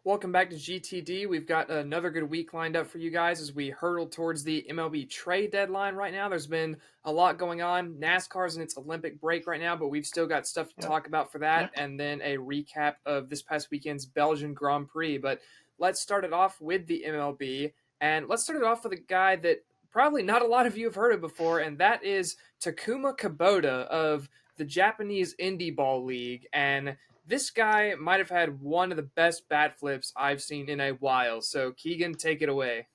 Welcome back to GTD. We've got another good week lined up for you guys as we hurtle towards the MLB trade deadline right now. There's been a lot going on. NASCAR's in its Olympic break right now, but we've still got stuff to Yep. talk about for that, Yep. and then a recap of this past weekend's Belgian Grand Prix. But let's start it off with the MLB, and let's start it off with a guy that probably not a lot of you have heard of before, and that is Takuma Kubota of the Japanese Indie Ball League. And this guy might have had one of the best bat flips I've seen in a while. So, Keegan, take it away.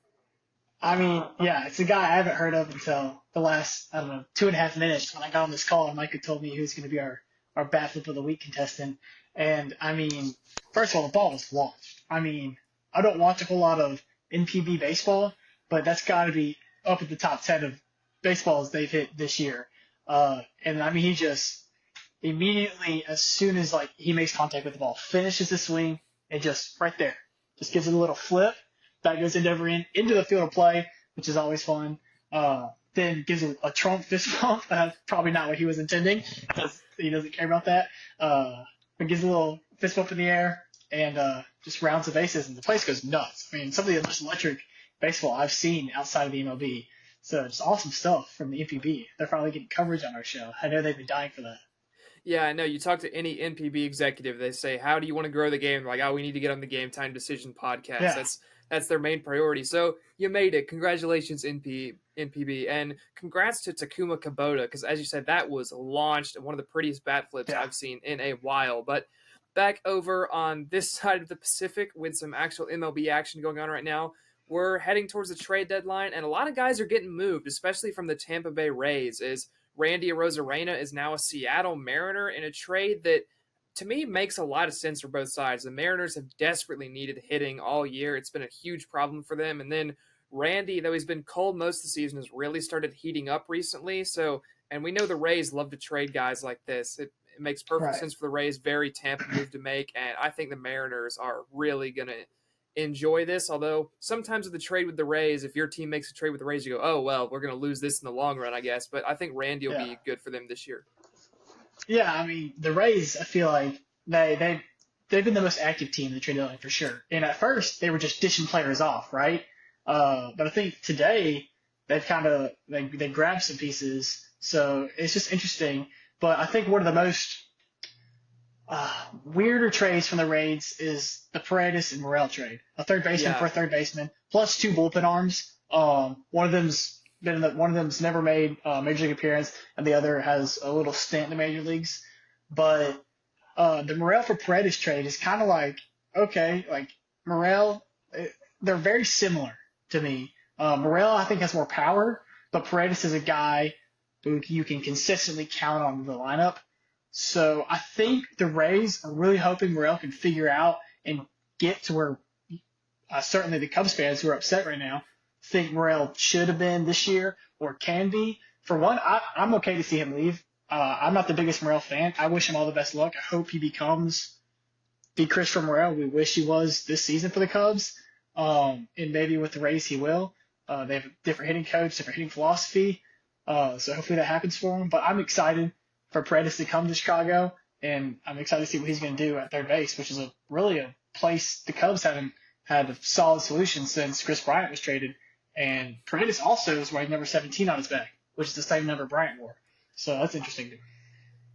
I mean, yeah, it's a guy I haven't heard of until the last, I don't know, 2.5 minutes when I got on this call and Micah told me who's going to be our bat flip of the week contestant. And I mean, first of all, the ball was launched. I mean, I don't watch a whole lot of NPB baseball, but that's got to be up at the top 10 of baseballs they've hit this year. And I mean, he just immediately, as soon as like he makes contact with the ball, finishes the swing and just right there, just gives it a little flip that goes into the field of play, which is always fun. Then gives it a Trump fist bump. Probably not what he was intending, because he doesn't care about that. But gives a little fist bump in the air and just rounds the bases, and the place goes nuts. I mean, some of the most electric baseball I've seen outside of the MLB. So just awesome stuff from the NPB. They're finally getting coverage on our show. I know they've been dying for that. Yeah, I know. You talk to any NPB executive, they say, "How do you want to grow the game?" They're like, "Oh, we need to get on the Game Time Decision podcast." Yeah. That's their main priority. So you made it. Congratulations, NPB, and congrats to Takuma Kubota, because as you said, that was launched and one of the prettiest bat flips Yeah. I've seen in a while. But back over on this side of the Pacific with some actual MLB action going on right now. We're heading towards the trade deadline, and a lot of guys are getting moved, especially from the Tampa Bay Rays. As Randy Arozarena is now a Seattle Mariner in a trade that, to me, makes a lot of sense for both sides. The Mariners have desperately needed hitting all year. It's been a huge problem for them. And then Randy, though he's been cold most of the season, has really started heating up recently. So, and we know the Rays love to trade guys like this. It makes perfect Right. sense for the Rays. Very Tampa move to make. And I think the Mariners are really going to enjoy this. Although sometimes with the trade with the Rays, if your team makes a trade with the Rays, you go, "Oh well, we're going to lose this in the long run, I guess." But I think Randy will Yeah. be good for them this year. Yeah, I mean, the Rays, I feel like they've been the most active team in the trade deadline for sure. And at first, they were just dishing players off, right? But I think today they've kind of they grabbed some pieces, so it's just interesting. But I think one of the most weirder trades from the Rays is the Paredes and Morel trade. A third baseman Yeah. for a third baseman, plus two bullpen arms. One of them's never made a major league appearance, and the other has a little stint in the major leagues. But the Morel for Paredes trade is kind of like, okay, like Morel, they're very similar to me. Morel, I think, has more power, but Paredes is a guy who you can consistently count on in the lineup. So I think the Rays are really hoping Morel can figure out and get to where certainly the Cubs fans who are upset right now think Morel should have been this year or can be. For one, I'm okay to see him leave. I'm not the biggest Morel fan. I wish him all the best luck. I hope he becomes the Christopher Morel we wish he was this season for the Cubs. And maybe with the Rays he will. They have a different hitting coach, different hitting philosophy. So hopefully that happens for him. But I'm excited for Paredes to come to Chicago, and I'm excited to see what he's going to do at third base, which is really a place the Cubs haven't had a solid solution since Chris Bryant was traded. And Paredes also is wearing number 17 on his back, which is the same number Bryant wore. So that's interesting to me.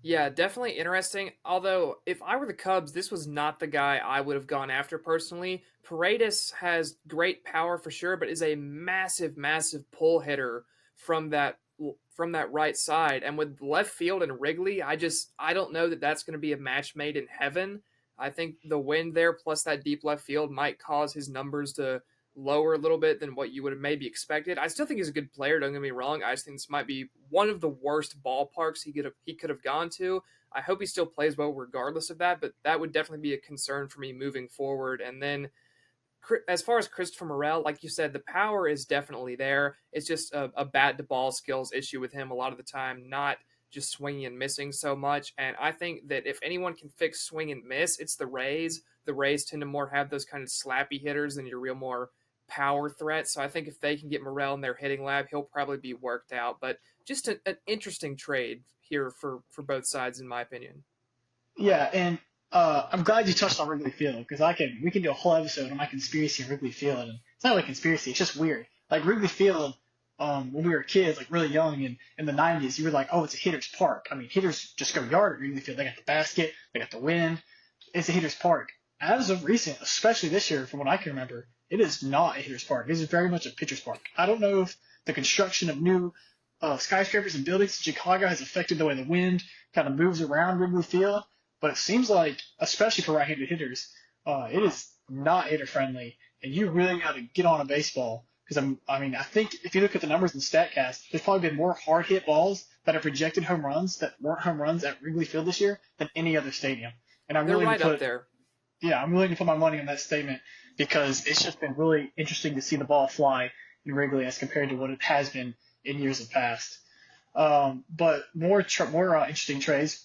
Yeah, definitely interesting. Although, if I were the Cubs, this was not the guy I would have gone after personally. Paredes has great power for sure, but is a massive, massive pull hitter from that right side. And with left field and Wrigley, I don't know that that's going to be a match made in heaven. I think the wind there plus that deep left field might cause his numbers to lower a little bit than what you would have maybe expected. I still think he's a good player, don't get me wrong. I just think this might be one of the worst ballparks he could have gone to. I hope he still plays well regardless of that, but that would definitely be a concern for me moving forward. And then as far as Christopher Morel, like you said, the power is definitely there. It's just a bat to ball skills issue with him a lot of the time, not just swinging and missing so much. And I think that if anyone can fix swing and miss, it's the Rays. The Rays tend to more have those kind of slappy hitters than your real more power threat. So I think if they can get Morel in their hitting lab, he'll probably be worked out. But just an interesting trade here for both sides, in my opinion. Yeah, and I'm glad you touched on Wrigley Field because we can do a whole episode on my conspiracy in Wrigley Field, and it's not really a conspiracy, it's just weird. Like Wrigley Field, when we were kids, like really young in the '90s, you were like, oh, it's a hitter's park. I mean, hitters just go yard at Wrigley Field. They got the basket, they got the wind. It's a hitter's park. As of recent, especially this year, from what I can remember, it is not a hitter's park. It is very much a pitcher's park. I don't know if the construction of new skyscrapers and buildings in Chicago has affected the way the wind kind of moves around Wrigley Field, but it seems like, especially for right-handed hitters, it is not hitter friendly, and you really got to get on a baseball. Because I mean, I think if you look at the numbers in Statcast, there's probably been more hard hit balls that have projected home runs that weren't home runs at Wrigley Field this year than any other stadium. And They're right up there. yeah, I'm willing to put my money on that statement because it's just been really interesting to see the ball fly in Wrigley as compared to what it has been in years of past. But more interesting trades.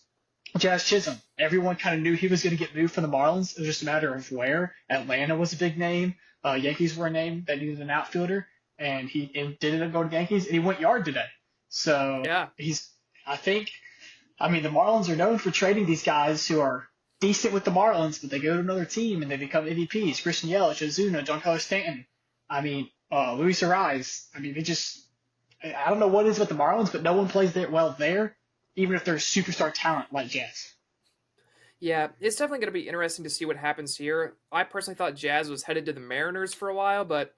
Jazz Chisholm. Everyone kind of knew he was going to get moved from the Marlins. It was just a matter of where. Atlanta was a big name. Yankees were a name that needed an outfielder, and he did end up going to the Yankees, and he went yard today. So Yeah. I mean, the Marlins are known for trading these guys who are decent with the Marlins, but they go to another team and they become MVPs. Christian Yelich, Ozuna, Giancarlo Stanton. I mean, Luis Ariz. I mean, I don't know what it is with the Marlins, but no one plays well there, even if they're superstar talent like Jazz. Yeah, it's definitely going to be interesting to see what happens here. I personally thought Jazz was headed to the Mariners for a while, but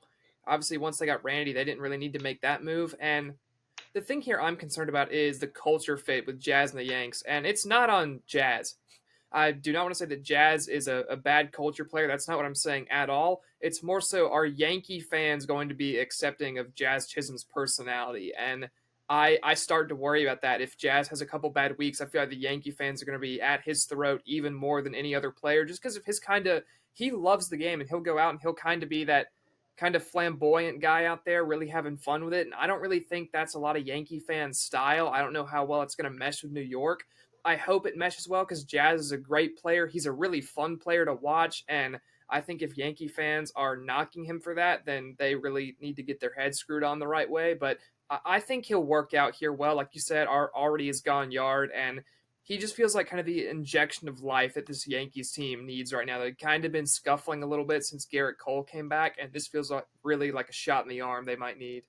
obviously once they got Randy, they didn't really need to make that move. And the thing here I'm concerned about is the culture fit with Jazz and the Yanks, and it's not on Jazz. I do not want to say that Jazz is a bad culture player. That's not what I'm saying at all. It's more so, are Yankee fans going to be accepting of Jazz Chisholm's personality? And I start to worry about that. If Jazz has a couple bad weeks, I feel like the Yankee fans are going to be at his throat even more than any other player, just because of his he loves the game and he'll go out and he'll kind of be that kind of flamboyant guy out there, really having fun with it. And I don't really think that's a lot of Yankee fans' style. I don't know how well it's going to mesh with New York. I hope it meshes well because Jazz is a great player. He's a really fun player to watch. And I think if Yankee fans are knocking him for that, then they really need to get their heads screwed on the right way. But I think he'll work out here well. Like you said, already has gone yard. And he just feels like kind of the injection of life that this Yankees team needs right now. They've kind of been scuffling a little bit since Garrett Cole came back. And this feels like really like a shot in the arm they might need.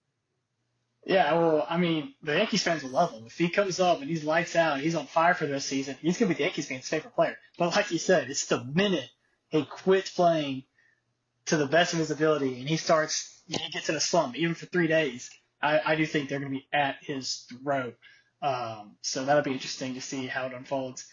Yeah, well, I mean, the Yankees fans will love him. If he comes up and he's lights out, he's on fire for this season, he's going to be the Yankees fans' favorite player. But like you said, it's the minute he quits playing to the best of his ability and he gets in a slump, even for 3 days, I do think they're going to be at his throat. So that'll be interesting to see how it unfolds.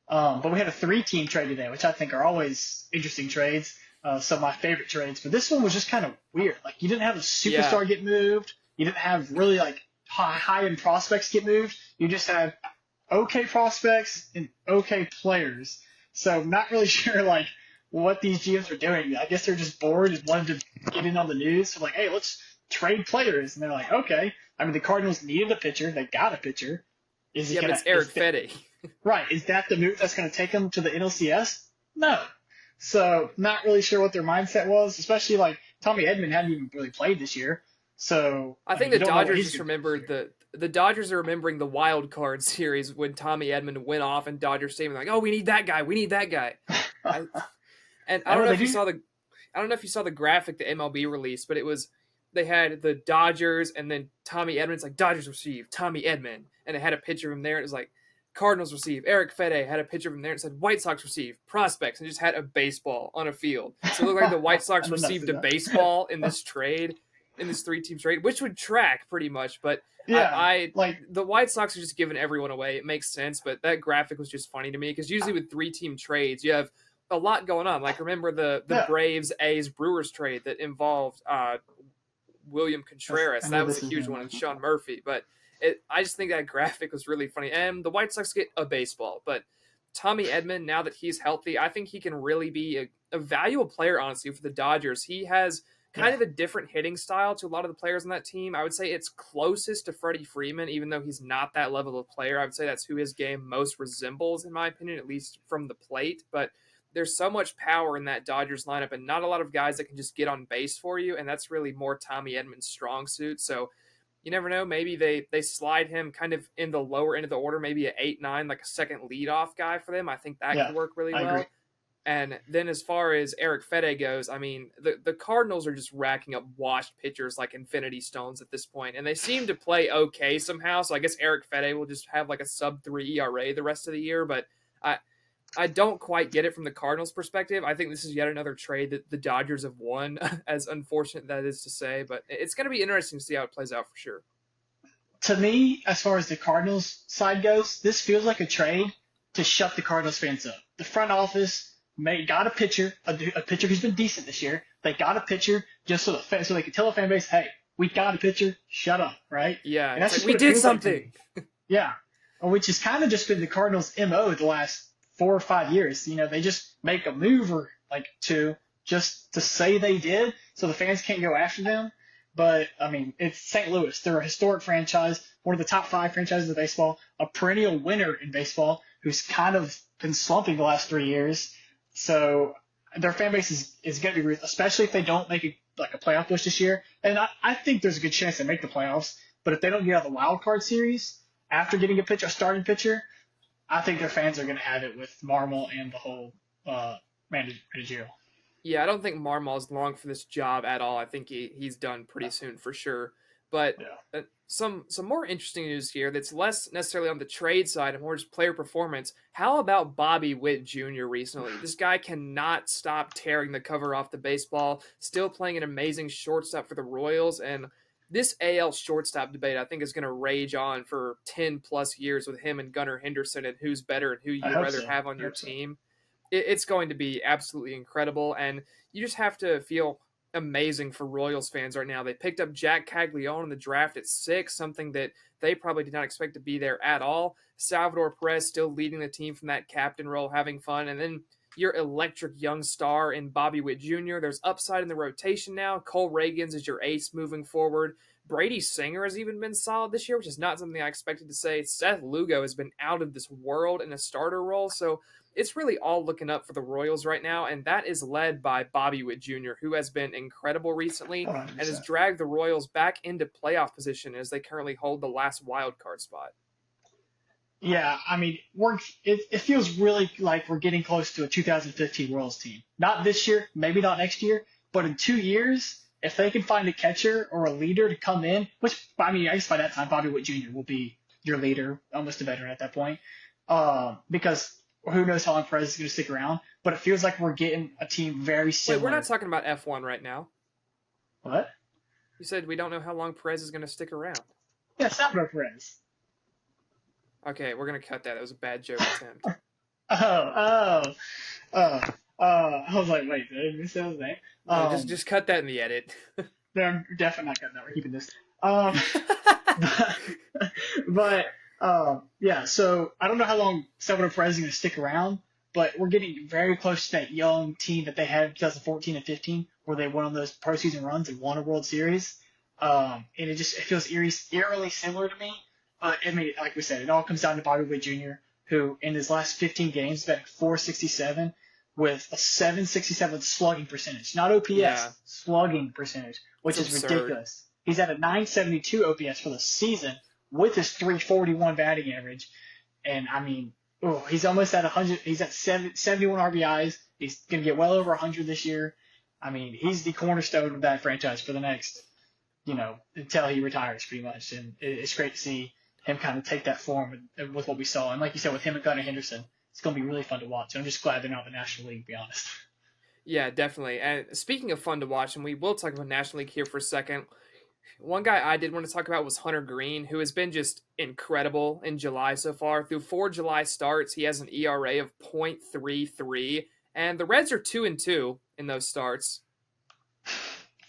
But we had a 3-team trade today, which I think are always interesting trades. Some of my favorite trades. But this one was just kind of weird. Like, you didn't have a superstar get moved. You didn't have really like high-end prospects get moved. You just had okay prospects and okay players. So I'm not really sure like what these GMs are doing. I guess they're just bored and wanted to get in on the news. So like, hey, let's trade players. And they're like, okay. I mean, the Cardinals needed a pitcher. They got a pitcher. But it's Eric Fedde. Right. Is that the move that's going to take them to the NLCS? No. So not really sure what their mindset was, especially like Tommy Edman hadn't even really played this year. So I think the Dodgers just remembered the Dodgers are remembering the wild card series when Tommy Edman went off in Dodger Stadium, like, oh, we need that guy. I don't know if you saw the graphic the MLB released, but it was they had the Dodgers and then Tommy Edman. It's like Dodgers receive Tommy Edman, and it had a picture of him there. It was like Cardinals receive Eric Fedde, had a picture of him there. It said White Sox receive prospects, and just had a baseball on a field. So it looked like the White Sox received a baseball in this trade. In this 3-team trade, which would track pretty much, but yeah, the White Sox are just giving everyone away. It makes sense, but that graphic was just funny to me because usually with 3-team trades, you have a lot going on. Like remember the Braves A's Brewers trade that involved William Contreras. That was a huge one, and Sean Murphy. But I just think that graphic was really funny. And the White Sox get a baseball, but Tommy Edman, now that he's healthy, I think he can really be a valuable player. Honestly, for the Dodgers, he has kind of a different hitting style to a lot of the players on that team. I would say it's closest to Freddie Freeman, even though he's not that level of player. I would say that's who his game most resembles, in my opinion, at least from the plate. But there's so much power in that Dodgers lineup and not a lot of guys that can just get on base for you, and that's really more Tommy Edman's strong suit. So you never know. Maybe they slide him kind of in the lower end of the order, maybe an 8-9, like a second leadoff guy for them. I think that could work really well. Agree. And then as far as Eric Fede goes, I mean, the Cardinals are just racking up washed pitchers like infinity stones at this point, and they seem to play okay somehow. So I guess Eric Fede will just have like a sub-3 ERA the rest of the year, but I I don't quite get it from the Cardinals' perspective. I think this is yet another trade that the Dodgers have won, as unfortunate that is to say, but it's going to be interesting to see how it plays out for sure. To me, as far as the Cardinals side goes, this feels like a trade to shut the Cardinals fans up. The front office got a pitcher, a pitcher who's been decent this year. They got a pitcher just so they could tell the fan base, hey, we got a pitcher, shut up, right? Yeah, And that's like, just we what it did feels like to something. me. Yeah, which has kind of just been the Cardinals' MO the last 4 or 5 years. They just make a move or like two just to say they did, so the fans can't go after them. But I mean, it's St. Louis. They're a historic franchise, one of the top 5 franchises of baseball, a perennial winner in baseball, who's kind of been slumping the last 3 years. So their fan base is going to be, especially if they don't make a playoff push this year. And I think there's a good chance they make the playoffs. But if they don't get out of the wild card series after getting a starting pitcher, I think their fans are going to have it with Marmol and the whole managerial. Yeah, I don't think Marmol's long for this job at all. I think he's done pretty soon for sure. But Yeah. some more interesting news here that's less necessarily on the trade side and more just player performance. How about Bobby Witt Jr. recently? This guy cannot stop tearing the cover off the baseball, still playing an amazing shortstop for the Royals. And this AL shortstop debate, I think, is going to rage on for 10 plus years with him and Gunnar Henderson and who's better and who I you'd hope rather so. have on I your hope so. team. It's going to be absolutely incredible. And you just have to feel amazing for Royals fans right now. They picked up Jack Caglione in the draft at 6, something that they probably did not expect to be there at all. Salvador Perez still leading the team from that captain role, having fun. And then your electric young star in Bobby Witt Jr. There's upside in the rotation now. Cole Reagans is your ace moving forward. Brady Singer has even been solid this year, which is not something I expected to say. Seth Lugo has been out of this world in a starter role. So it's really all looking up for the Royals right now, and that is led by Bobby Witt Jr., who has been incredible recently and has 100%. dragged the Royals back into playoff position as they currently hold the last wild card spot. Yeah, I mean, it feels really like we're getting close to a 2015 Royals team. Not this year, maybe not next year, but in 2 years, if they can find a catcher or a leader to come in, which, I mean, I guess by that time, Bobby Witt Jr. will be your leader, almost a veteran at that point, because who knows how long Perez is going to stick around, but it feels like we're getting a team very similar. Wait, we're not talking about F1 right now. What? You said we don't know how long Perez is going to stick around. Yeah, Salvador Perez. Okay, we're going to cut that. That was a bad joke attempt. I was like, wait, did I miss his name? No, just cut that in the edit. They're definitely not cutting that. We're keeping this. But yeah, so I don't know how long Salvador Perez is going to stick around, but we're getting very close to that young team that they had in 2014 and 15, where they went on those postseason runs and won a World Series. And it feels eerily similar to me. But I mean, like we said, it all comes down to Bobby Witt Jr., who in his last 15 games batted .467 with a .767 slugging percentage, not OPS, Yeah. slugging percentage, which It's is absurd. ridiculous. He's at a .972 OPS for the season with his .341 batting average, and I mean, he's almost at 100. He's at 71 RBIs. He's gonna get well over 100 this year. I mean, he's the cornerstone of that franchise for the next, until he retires, pretty much. And it's great to see him kind of take that form with what we saw. And like you said, with him and Gunnar Henderson, it's going to be really fun to watch. I'm just glad they're not in the National League, to be honest. Yeah, definitely. And speaking of fun to watch, and we will talk about National League here for a second, one guy I did want to talk about was Hunter Green, who has been just incredible in July so far. Through 4 July starts, he has an ERA of .33, and the Reds are 2-2 in those starts.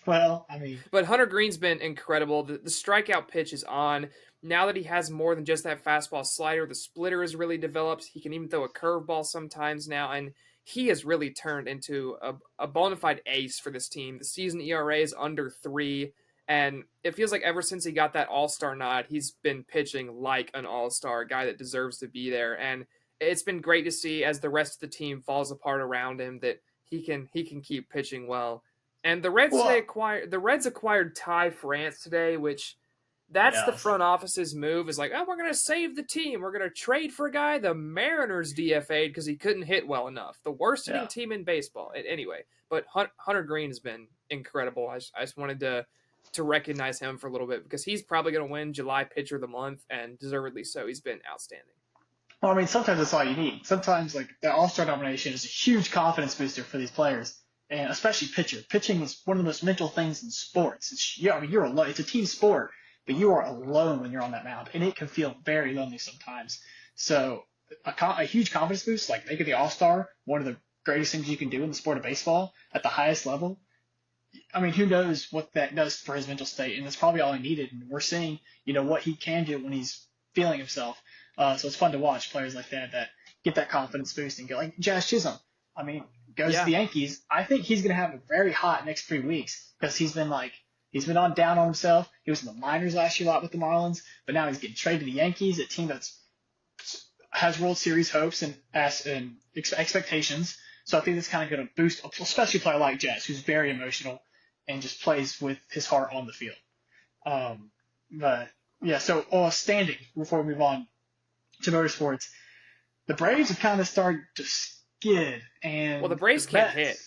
Well, I mean, But Hunter Green's been incredible. The strikeout pitch is on. Now that he has more than just that fastball slider, the splitter is really developed. He can even throw a curveball sometimes now, and he has really turned into a bona fide ace for this team. The season ERA is under 3, and it feels like ever since he got that all-star nod, he's been pitching like an all-star, a guy that deserves to be there. And it's been great to see as the rest of the team falls apart around him that he can keep pitching well. And the Reds well, acquired Ty France today, which That's the Yeah. front office's move is like, oh, we're going to save the team. We're going to trade for a guy the Mariners DFA'd because he couldn't hit well enough. The worst hitting Yeah. team in baseball. Anyway, but Hunter Green has been incredible. I just wanted to recognize him for a little bit because he's probably going to win July Pitcher of the Month, and deservedly so. He's been outstanding. Well, I mean, sometimes that's all you need. Sometimes, like, the All-Star nomination is a huge confidence booster for these players, and especially pitcher. Pitching is one of the most mental things in sports. I mean, you're alone. It's a team sport, but you are alone when you're on that mound, and it can feel very lonely sometimes. So, a huge confidence boost, like making the All-Star, one of the greatest things you can do in the sport of baseball at the highest level. I mean, who knows what that does for his mental state, and that's probably all he needed. And we're seeing, what he can do when he's feeling himself. So it's fun to watch players like that get that confidence boost and go like Jazz Chisholm. I mean, goes to the Yankees. I think he's going to have a very hot next 3 weeks because he's been on down on himself. He was in the minors last year a lot with the Marlins, but now he's getting traded to the Yankees, a team that's has World Series hopes and expectations. So I think that's kind of going to boost, especially a player like Jazz, who's very emotional and just plays with his heart on the field. But yeah, so standing before we move on to motorsports, the Braves have kind of started to skid, and Well, the Braves can't hit.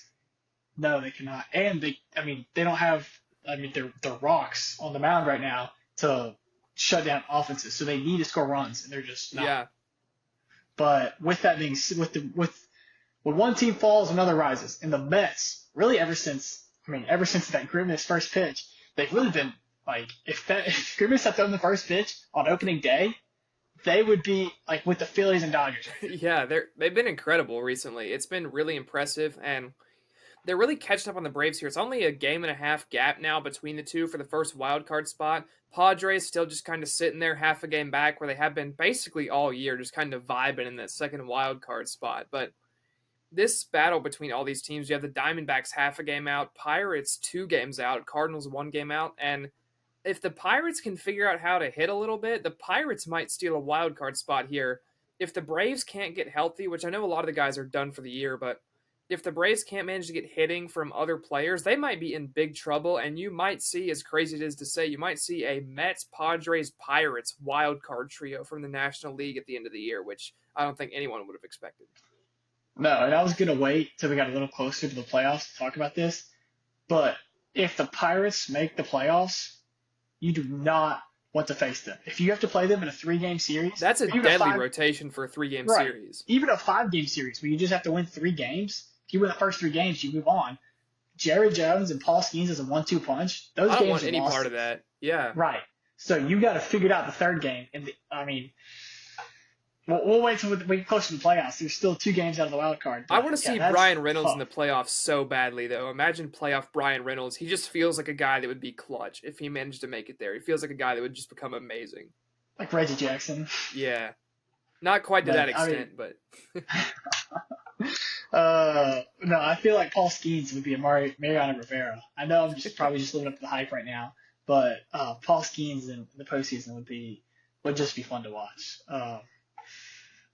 No, they cannot, and they don't have. They're rocks on the mound right now to shut down offenses, so they need to score runs, and they're just not. Yeah. But with that being when one team falls, another rises, and the Mets really ever since that Grimace first pitch, they've really been like if Grimace had thrown the first pitch on opening day, they would be like with the Phillies and Dodgers. Yeah, they've been incredible recently. It's been really impressive, and they're really catching up on the Braves here. It's only a game and a half gap now between the two for the first wild card spot. Padres still just kind of sitting there half a game back where they have been basically all year, just kind of vibing in that second wild card spot. But this battle between all these teams, you have the Diamondbacks half a game out, Pirates 2 games out, Cardinals 1 game out, and if the Pirates can figure out how to hit a little bit, the Pirates might steal a wild card spot here. If the Braves can't get healthy, which I know a lot of the guys are done for the year, but if the Braves can't manage to get hitting from other players, they might be in big trouble, and you might see, as crazy as it is to say, you might see a Mets, Padres, Pirates wild card trio from the National League at the end of the year, which I don't think anyone would have expected. No, and I was going to wait till we got a little closer to the playoffs to talk about this. But if the Pirates make the playoffs, you do not want to face them. If you have to play them in a 3-game series, that's a deadly rotation for a 3-game series. Even a 5-game series where you just have to win 3 games. If you win the first 3 games, you move on. Jerry Jones and Paul Skeens as a 1-2 punch. Those I don't games want any lost. part of that. Yeah. Right. So you got to figure it out the 3rd game. And we'll wait till we get close to the playoffs. There's still 2 games out of the wild card. I want to see Brian Reynolds in the playoffs so badly, though. Imagine playoff Brian Reynolds. He just feels like a guy that would be clutch if he managed to make it there. He feels like a guy that would just become amazing. Like Reggie Jackson. Yeah. Not quite to that extent, but... No, I feel like Paul Skeens would be a Mariano Rivera. I know I'm probably just living up to the hype right now, but Paul Skeens in the postseason would just be fun to watch.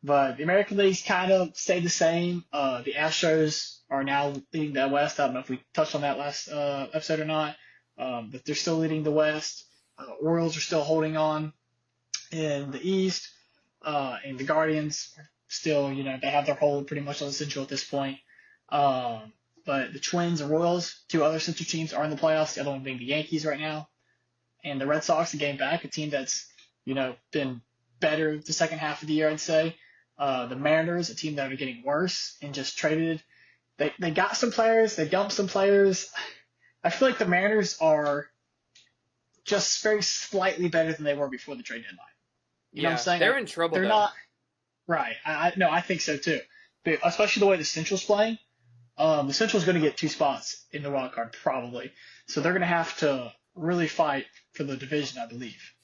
But the American League's kind of stayed the same. The Astros are now leading the West. I don't know if we touched on that last episode or not, but they're still leading the West. Orioles are still holding on in the East, and the Guardians are still, they have their hold pretty much on the Central at this point. But the Twins and Royals, 2 other Central teams, are in the playoffs. The other one being the Yankees right now, and the Red Sox, a game back, a team that's been better the second half of the year, I'd say. The Mariners, a team that are getting worse and just traded. They got some players. They dumped some players. I feel like the Mariners are just very slightly better than they were before the trade deadline. You know what I'm saying? They're in trouble. They're though. not. Right. I think so too. But especially the way the Central's playing. The Central's going to get 2 spots in the wild card probably. So they're going to have to really fight for the division, I believe.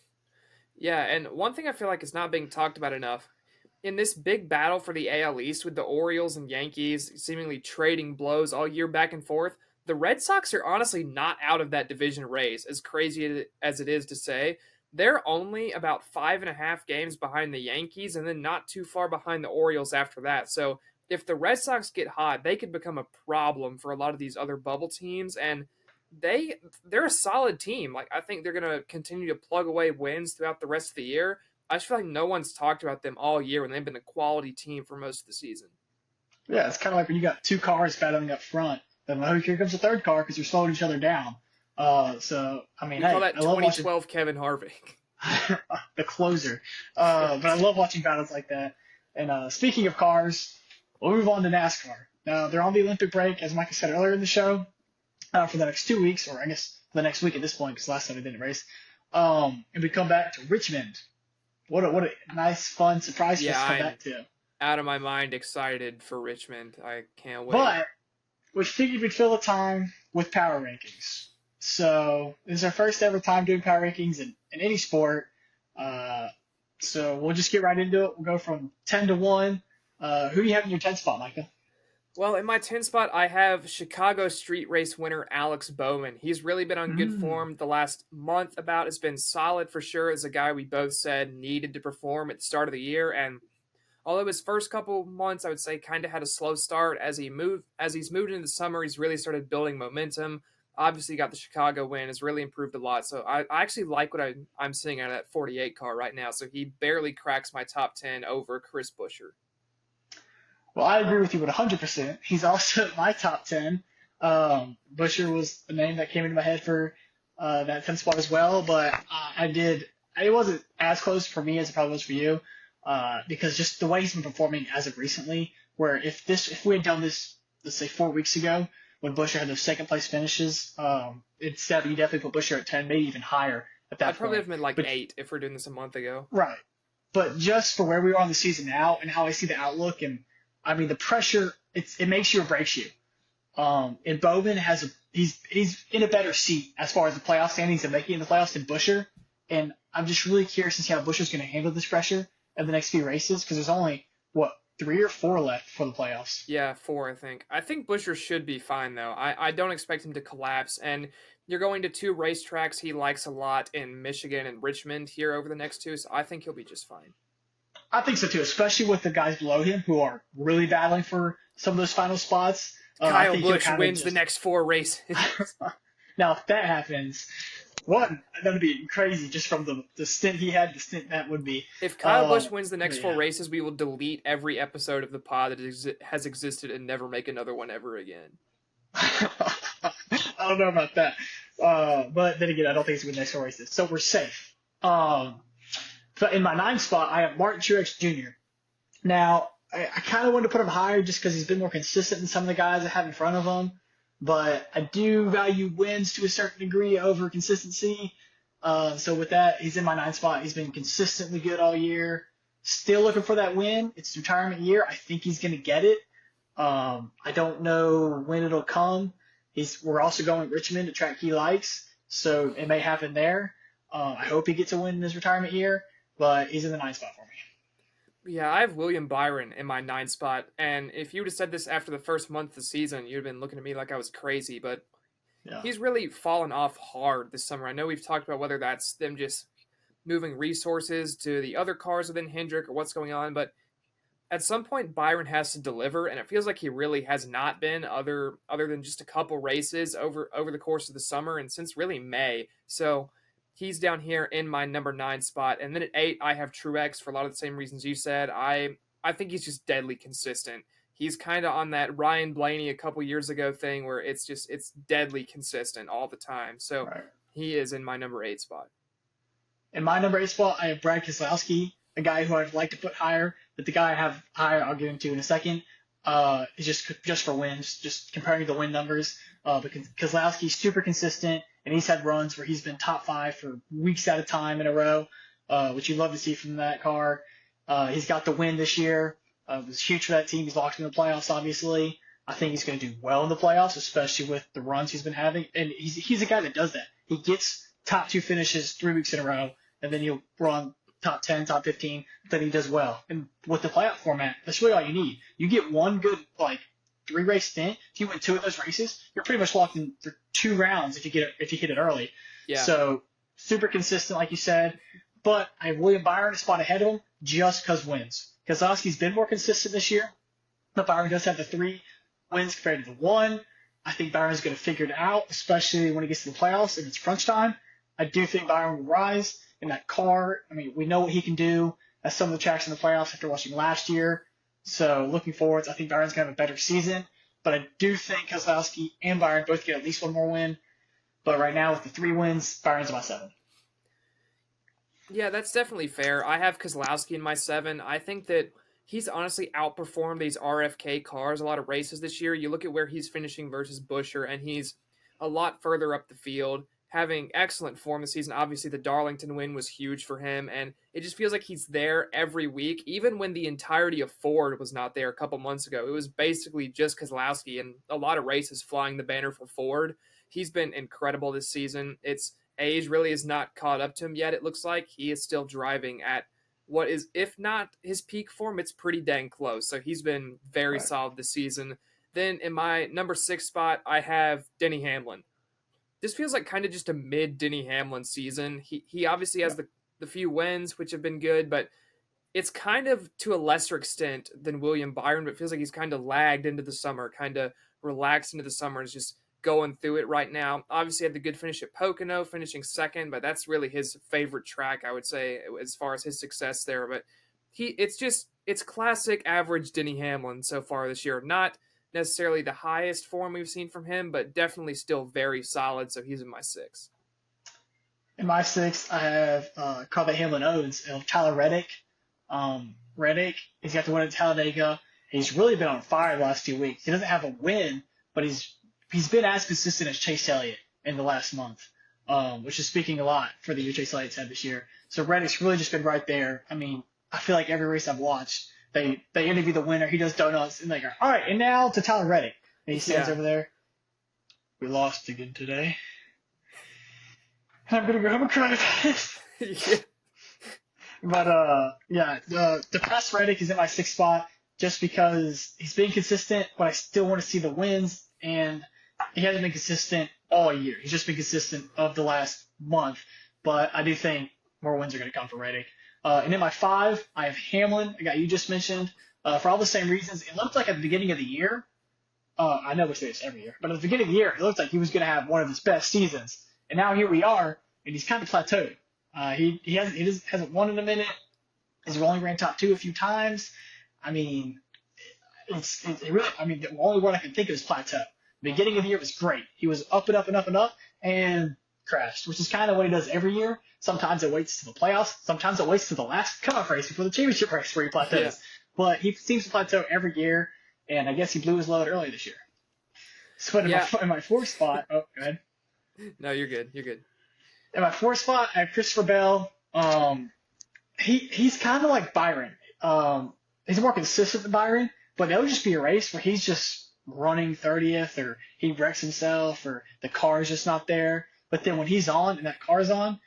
Yeah, and one thing I feel like is not being talked about enough, in this big battle for the AL East with the Orioles and Yankees seemingly trading blows all year back and forth, the Red Sox are honestly not out of that division race, as crazy as it is to say. They're only about 5.5 games behind the Yankees and then not too far behind the Orioles after that. So if the Red Sox get hot, they could become a problem for a lot of these other bubble teams. And they're a solid team. Like I think they're gonna continue to plug away wins throughout the rest of the year. I just feel like no one's talked about them all year when they've been a quality team for most of the season. Yeah, it's kind of like when you got two cars battling up front. Then oh, here comes the third car because you're slowing each other down. So I mean, We call hey, that I love watching 2012 Kevin Harvick. the closer. But I Yes. love watching battles like that. And speaking of cars, we'll move on to NASCAR. Now they're on the Olympic break, as Micah said earlier in the show, for the next 2 weeks, or I guess the next week at this point, because last time they didn't race. And we come back to Richmond. What a nice, fun surprise for us Yeah, to come I'm back to. out of my mind excited for Richmond. I can't wait. But we figured we'd fill the time with power rankings. So this is our first ever time doing power rankings in any sport. Uh, so we'll just get right into it. We'll go from 10 to 1. Who do you have in your 10 spot, Micah? Well, in my 10 spot, I have Chicago street race winner Alex Bowman. He's really been on good Mm. form the last month about. It's been solid for sure as a guy we both said needed to perform at the start of the year. And although his first couple months, I would say, kind of had a slow start as he's moved into the summer, he's really started building momentum. Obviously, got the Chicago win, has really improved a lot. So I actually like what I'm seeing out of that 48 car right now. So he barely cracks my top 10 over Chris Buescher. Well, I agree with you 100%. He's also my top 10. Busher was the name that came into my head for that 10th spot as well, but it wasn't as close for me as it probably was for you, because just the way he's been performing as of recently, where if we had done this, let's say 4 weeks ago, when Busher had those second place finishes, instead you definitely put Busher at 10, maybe even higher at I'd that probably point. have been like But 8 if we're doing this a month ago. right. But just for where we are in the season now and how I see the outlook, and I mean the pressure, it makes you or breaks you. And Bowman he's in a better seat as far as the playoff standings and making it in the playoffs than Busher. And I'm just really curious to see how Busher's going to handle this pressure in the next few races, because there's only 3 or 4 left for the playoffs. Yeah, 4, I think. I think Busher should be fine, though. I don't expect him to collapse. And you're going to 2 racetracks he likes a lot in Michigan and Richmond here over the next 2, so I think he'll be just fine. I think so too, especially with the guys below him who are really battling for some of those final spots. I Kyle think he'll Busch kind of wins the just next 4 races. now if that happens, that would be crazy just from the stint he had, the stint that would be. If Kyle Busch wins the But next 4 yeah. races, we will delete every episode of the pod that has existed and never make another one ever again. I don't know about that. But then again, I don't think he's going to win the next 4 races. So we're safe. But in my 9th spot, I have Martin Truex Jr. Now, I kind of wanted to put him higher just because he's been more consistent than some of the guys I have in front of him. But I do value wins to a certain degree over consistency. So with that, he's in my 9th spot. He's been consistently good all year. Still looking for that win. It's retirement year. I think he's going to get it. I don't know when it'll come. We're also going to Richmond, a track he likes, so it may happen there. I hope he gets a win in his retirement year, but he's in the 9th spot for me. Yeah, I have William Byron in my 9th spot, and if you would have said this after the first month of the season, you'd have been looking at me like I was crazy, but Yeah. he's really fallen off hard this summer. I know we've talked about whether that's them just moving resources to the other cars within Hendrick or what's going on, but at some point Byron has to deliver, and it feels like he really has not been other than just a couple races over the course of the summer and since really May. So he's down here in my number 9 spot. And then at 8, I have Truex for a lot of the same reasons you said. I think he's just deadly consistent. He's kind of on that Ryan Blaney a couple years ago thing where it's deadly consistent all the time. So Right. he is in my number 8 spot. In my number 8 spot, I have Brad Keselowski, a guy who I'd like to put higher, but the guy I have higher I'll get into in a second. Is just for wins, just comparing the win numbers. Because Keselowski's super consistent, and he's had runs where he's been top 5 for weeks at a time in a row, which you love to see from that car. He's got the win this year. It was huge for that team. He's locked in the playoffs, obviously. I think he's going to do well in the playoffs, especially with the runs he's been having. And he's a guy that does that. He gets top 2 finishes 3 weeks in a row, and then he'll run top 10, top 15, then he does well. And with the playoff format, that's really all you need. You get one good, 3-race stint. If you win 2 of those races, you're pretty much locked in for 2 rounds if you hit it early. Yeah. So super consistent, like you said. But I have William Byron a spot ahead of him just because wins. Keselowski's been more consistent this year, but Byron does have the 3 wins compared to the 1. I think Byron's going to figure it out, especially when he gets to the playoffs and it's crunch time. I do think Byron will rise in that car. I mean, we know what he can do at some of the tracks in the playoffs after watching last year. So looking forward, I think Byron's going to have a better season. But I do think Keselowski and Byron both get at least one more win. But right now, with the 3 wins, Byron's my 7. Yeah, that's definitely fair. I have Kozlowski in my 7. I think that he's honestly outperformed these RFK cars a lot of races this year. You look at where he's finishing versus Buescher, and he's a lot further up the field, having excellent form this season. Obviously, the Darlington win was huge for him, and it just feels like he's there every week, even when the entirety of Ford was not there a couple months ago. It was basically just Kozlowski and a lot of races flying the banner for Ford. He's been incredible this season. It's age really is not caught up to him yet. It looks like he is still driving at what is, if not his peak form, it's pretty dang close. So he's been very Right. solid this season. Then in my number 6 spot, I have Denny Hamlin. This feels like kind of just a mid Denny Hamlin season. He obviously has Yeah. the few wins, which have been good, but it's kind of to a lesser extent than William Byron, but it feels like he's kind of lagged into the summer, kind of relaxed into the summer, and is just going through it right now. Obviously, had the good finish at Pocono, finishing second, but that's really his favorite track, I would say, as far as his success there. But it's classic average Denny Hamlin so far this year. Not necessarily the highest form we've seen from him, but definitely still very solid. So he's in my 6. In my 6, I have a car that Hamlin owns, Tyler Reddick. Reddick, he's got the win at Talladega. He's really been on fire the last 2 weeks. He doesn't have a win, but he's been as consistent as Chase Elliott in the last month, which is speaking a lot for the year Chase Elliott's had this year. So Reddick's really just been right there. I mean, I feel like every race I've watched, they interview the winner. He does donuts, and they go, all right, and now to Tyler Reddick. And he stands Yeah. over there. We lost again today. I'm going to go home and cry about it. Yeah. But yeah, the press Reddick is in my 6th spot just because he's been consistent, but I still want to see the wins, and he hasn't been consistent all year. He's just been consistent of the last month, but I do think more wins are going to come for Reddick. And in my 5, I have Hamlin, a guy you just mentioned, for all the same reasons. It looked like at the beginning of the year, I know we say this every year, but at the beginning of the year, it looked like he was going to have one of his best seasons. And now here we are, and he's kind of plateaued. He hasn't won in a minute. He's only ranked top 2 a few times. I mean, it really. I mean, the only word I can think of is plateau. The beginning of the year was great. He was up and up and up and up, and crashed, which is kind of what he does every year. Sometimes it waits to the playoffs. Sometimes it waits to the last cutoff race before the championship race where he plateaus. Yeah. But he seems to plateau every year, and I guess he blew his load early this year. So in my 4th spot, oh, go ahead. No, you're good. You're good. In my 4th spot, I have Christopher Bell. He's kind of like Byron. He's more consistent than Byron, but there'll just be a race where he's just running 30th, or he wrecks himself, or the car is just not there. But then when he's on and that car's on,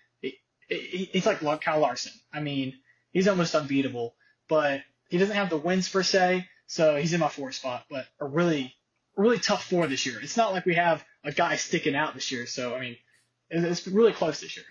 he's like Kyle Larson. I mean, he's almost unbeatable, but he doesn't have the wins per se, so he's in my 4th spot. But a really, really tough 4 this year. It's not like we have a guy sticking out this year, so I mean, it's really close this year.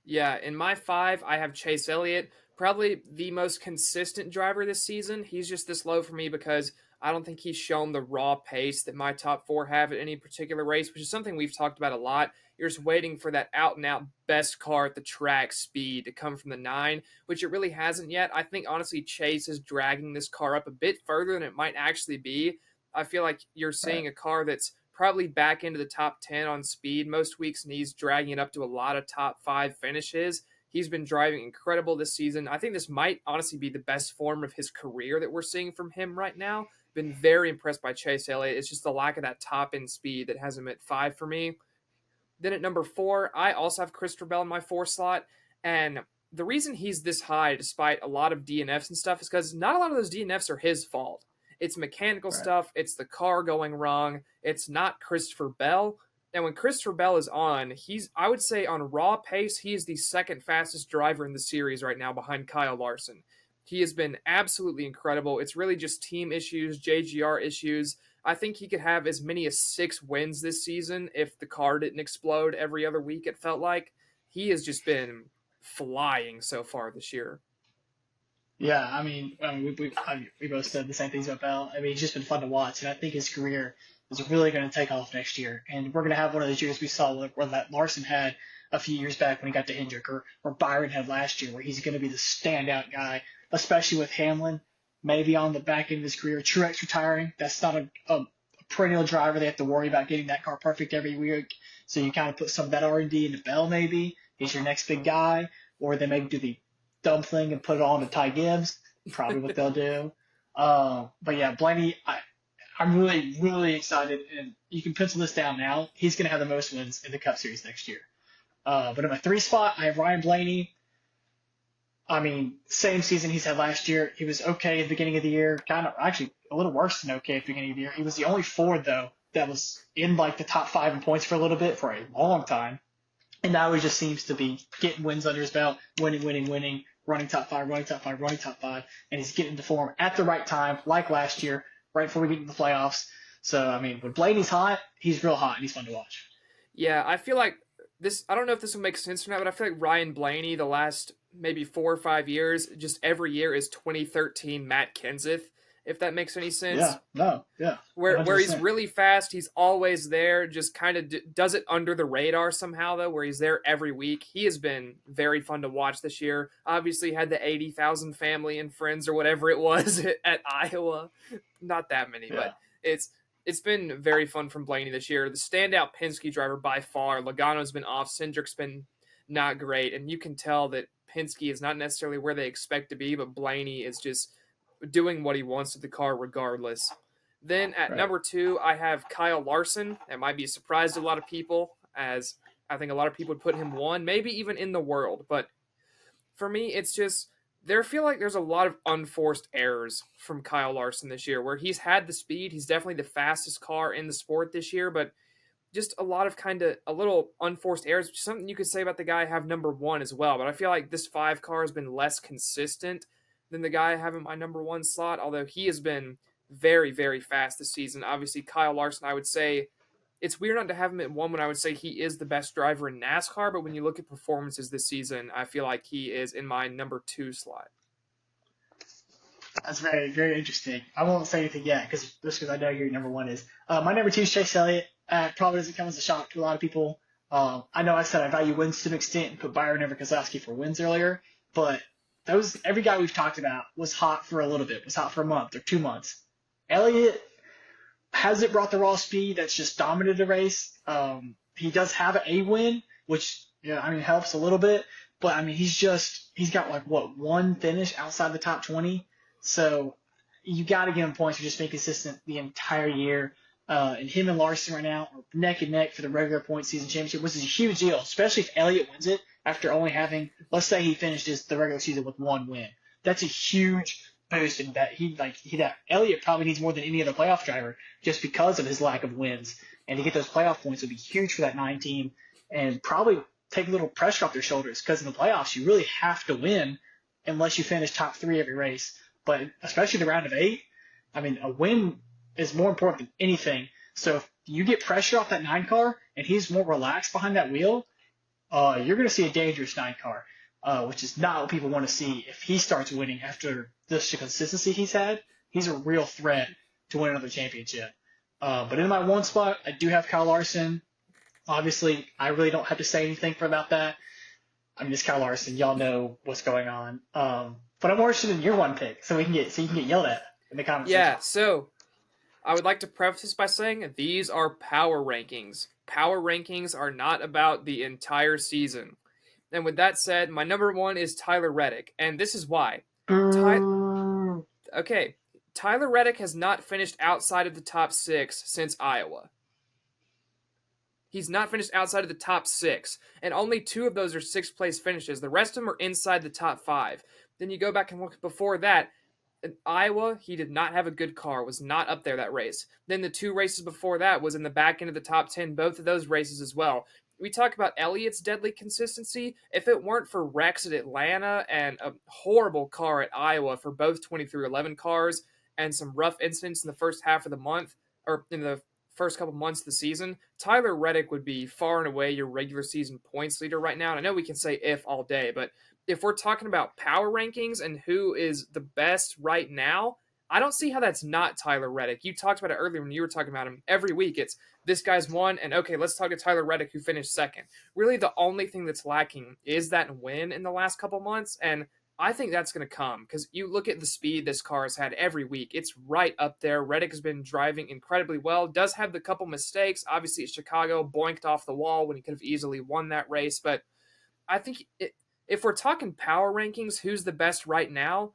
Yeah, in my 5, I have Chase Elliott, probably the most consistent driver this season. He's just this low for me because I don't think he's shown the raw pace that my top 4 have at any particular race, which is something we've talked about a lot. You're just waiting for that out-and-out best car at the track speed to come from the 9, which it really hasn't yet. I think, honestly, Chase is dragging this car up a bit further than it might actually be. I feel like you're seeing a car that's probably back into the top 10 on speed most weeks, and he's dragging it up to a lot of top 5 finishes. He's been driving incredible this season. I think this might honestly be the best form of his career that we're seeing from him right now. Been very impressed by Chase Elliott. It's just the lack of that top end speed that has him at 5 for me. Then at number 4, I also have Christopher Bell in my 4 slot. And the reason he's this high, despite a lot of DNFs and stuff, is because not a lot of those DNFs are his fault. It's mechanical stuff. It's the car going wrong. It's not Christopher Bell. And when Christopher Bell is on, I would say on raw pace, he is the second fastest driver in the series right now behind Kyle Larson. He has been absolutely incredible. It's really just team issues, JGR issues. I think he could have as many as 6 wins this season if the car didn't explode every other week, it felt like. He has just been flying so far this year. Yeah, we both said the same things about Bell. I mean, he's just been fun to watch, and I think his career is really going to take off next year. And we're going to have one of those years we saw where that Larson had a few years back when he got to Hendrick, or Byron had last year, where he's going to be the standout guy, especially with Hamlin maybe on the back end of his career. Truex retiring, that's not a perennial driver. They have to worry about getting that car perfect every week. So you kind of put some of that R&D into Bell maybe. He's your next big guy. Or they maybe do the dumb thing and put it all into Ty Gibbs. Probably what they'll do. But yeah, Blaney, I'm really, really excited. And you can pencil this down now. He's going to have the most wins in the Cup Series next year. But in my 3 spot, I have Ryan Blaney. I mean, same season he's had last year. He was okay at the beginning of the year, kind of actually a little worse than okay at the beginning of the year. He was the only Ford, though, that was in like the top 5 in points for a little bit for a long time. And now he just seems to be getting wins under his belt, winning, running top 5, running top 5, running top 5. And he's getting into form at the right time, like last year, right before we get into the playoffs. So, I mean, when Blaney's hot, he's real hot and he's fun to watch. Yeah, I feel like this, I don't know if this will make sense or not, but I feel like Ryan Blaney, the last maybe 4 or 5 years, just every year is 2013 Matt Kenseth, if that makes any sense. Yeah, no, yeah. Where he's really fast, he's always there, just kind of does it under the radar somehow, though, where he's there every week. He has been very fun to watch this year. Obviously had the 80,000 family and friends or whatever it was at Iowa. Not that many, but it's been very fun from Blaney this year. The standout Penske driver by far. Logano's been off. Cindric's been not great. And you can tell that Penske is not necessarily where they expect to be, but Blaney is just doing what he wants to the car regardless. Then at number 2, I have Kyle Larson. That might be a surprise to a lot of people, as I think a lot of people would put him 1, maybe even in the world. But for me, it's just there feel like there's a lot of unforced errors from Kyle Larson this year, where he's had the speed. He's definitely the fastest car in the sport this year, but just a lot of kind of a little unforced errors, which is something you could say about the guy I have number 1 as well. But I feel like this 5 car has been less consistent than the guy I have in my number 1 slot, although he has been very, very fast this season. Obviously, Kyle Larson, I would say, it's weird not to have him at 1 when I would say he is the best driver in NASCAR, but when you look at performances this season, I feel like he is in my number 2 slot. That's very, very interesting. I won't say anything yet, just because I know who your number 1 is. My number 2 is Chase Elliott. Probably doesn't come as a shock to a lot of people. I know I said I value wins to an extent and put Byron over Keselowski for wins earlier, but every guy we've talked about was hot for a little bit, was hot for a month or 2 months. Elliott hasn't brought the raw speed that's just dominated the race. He does have a win, which helps a little bit, but I mean he's got like 1 finish outside the top 20, so you got to give him points for just being consistent the entire year. And him and Larson right now are neck and neck for the regular point season championship, which is a huge deal, especially if Elliott wins it after only having, let's say he finishes the regular season with 1 win. That's a huge boost in that Elliott probably needs more than any other playoff driver just because of his lack of wins. And to get those playoff points would be huge for that 9 team and probably take a little pressure off their shoulders, because in the playoffs you really have to win unless you finish top 3 every race. But especially the round of 8, I mean, a win is more important than anything. So if you get pressure off that 9 car and he's more relaxed behind that wheel, you're going to see a dangerous 9 car, which is not what people want to see. If he starts winning after this consistency he's had, he's a real threat to win another championship. But in my 1 spot, I do have Kyle Larson. Obviously, I really don't have to say anything about that. I mean, it's Kyle Larson. Y'all know what's going on. But I'm more interested in your 1 pick, so you can get yelled at in the comments. Yeah, so I would like to preface this by saying these are power rankings. Power rankings are not about the entire season. And with that said, my number 1 is Tyler Reddick, and this is why. Tyler Reddick has not finished outside of the top 6 since Iowa. He's not finished outside of the top 6, and only 2 of those are 6th place finishes. The rest of them are inside the top 5. Then you go back and look before that. In Iowa, he did not have a good car, was not up there that race. Then the 2 races before that was in the back end of the top 10, both of those races as well. We talk about Elliott's deadly consistency. If it weren't for wrecks at Atlanta and a horrible car at Iowa for both 2311 cars and some rough incidents in the first half of the month, or in the first couple months of the season, Tyler Reddick would be far and away your regular season points leader right now. And I know we can say if all day, but if we're talking about power rankings and who is the best right now, I don't see how that's not Tyler Reddick. You talked about it earlier when you were talking about him. Every week it's this guy's won, and okay, let's talk to Tyler Reddick who finished second. Really, the only thing that's lacking is that win in the last couple months, and I think that's going to come because you look at the speed this car has had every week. It's right up there. Reddick has been driving incredibly well. Does have the couple mistakes. Obviously, at Chicago, boinked off the wall when he could have easily won that race. But I think if we're talking power rankings, who's the best right now?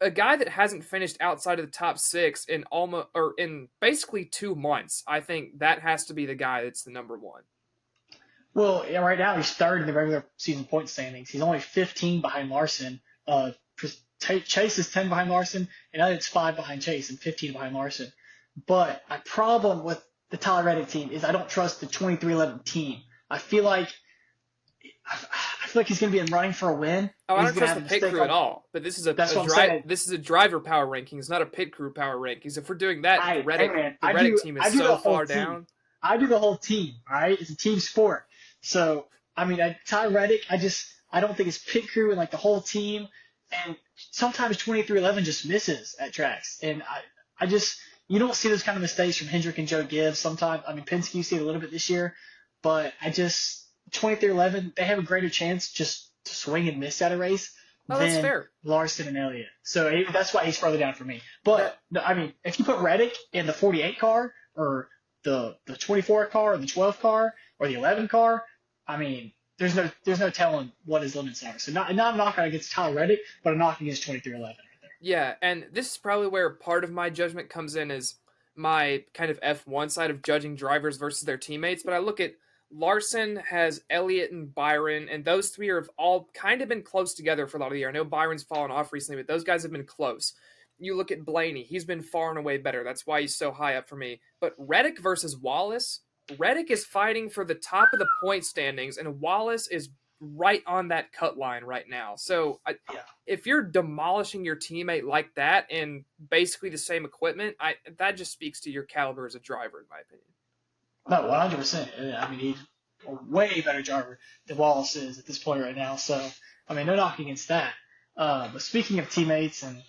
A guy that hasn't finished outside of the top six in almost or in basically 2 months. I think that has to be the guy that's the number one. Well, yeah, right now he's third in the regular season point standings. He's only 15 behind Larson. Chase is 10 behind Larson, and Elliott's 5 behind Chase and 15 behind Larson. But my problem with the Tyler Reddick team is I don't trust the 2311 team. I feel like he's going to be in running for a win. Oh, I don't trust the pit crew at all. But this is this is a driver power rankings, not a pit crew power rankings. If we're doing that, the Reddick team is so far down. I do the whole team. All right, it's a team sport. So I mean, Ty Reddick, I don't think it's pit crew and like the whole team. And sometimes 2311 just misses at tracks, and I just you don't see those kind of mistakes from Hendrick and Joe Gibbs. Sometimes I mean Penske, you see it a little bit this year, but 2311 they have a greater chance just to swing and miss at a race that's than fair. Larson and Elliott. So that's why he's further down for me. But I mean, if you put Reddick in the 48 car or the 24 car or the 12 car or the 11 car, I mean, there's no telling what his limits are. So not a knock against Tyler Reddick, but a knock against 2311 right there. Yeah, and this is probably where part of my judgment comes in is my kind of F1 side of judging drivers versus their teammates. But I look at Larson has Elliott and Byron, and those three have all kind of been close together for a lot of the year. I know Byron's fallen off recently, but those guys have been close. You look at Blaney, he's been far and away better. That's why he's so high up for me. But Reddick versus Wallace, Reddick is fighting for the top of the point standings, and Wallace is right on that cut line right now. So if you're demolishing your teammate like that in basically the same equipment, that just speaks to your caliber as a driver, in my opinion. No, 100%. I mean, he's a way better driver than Wallace is at this point right now. So, I mean, no knock against that. But speaking of teammates and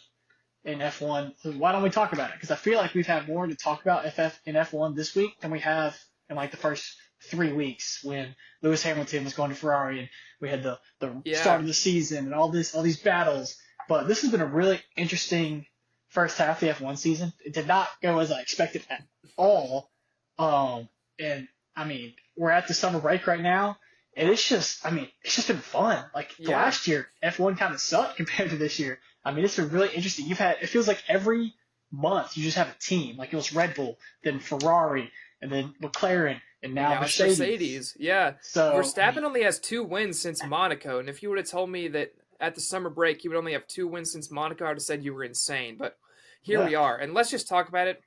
in F1, why don't we talk about it? Because I feel like we've had more to talk about in F1 this week than we have in like the first 3 weeks when Lewis Hamilton was going to Ferrari and we had the start of the season and all these battles. But this has been a really interesting first half of the F1 season. It did not go as I expected at all. And I mean, we're at the summer break right now, and it's just been fun. Like last year, F1 kind of sucked compared to this year. I mean, it's been really interesting. It feels like every month you just have a team. Like it was Red Bull, then Ferrari, and then McLaren, and now Mercedes. Yeah. So Verstappen only has 2 wins since Monaco, and if you would have told me that at the summer break he would only have 2 wins since Monaco, I would have said you were insane. But here we are, and let's just talk about it.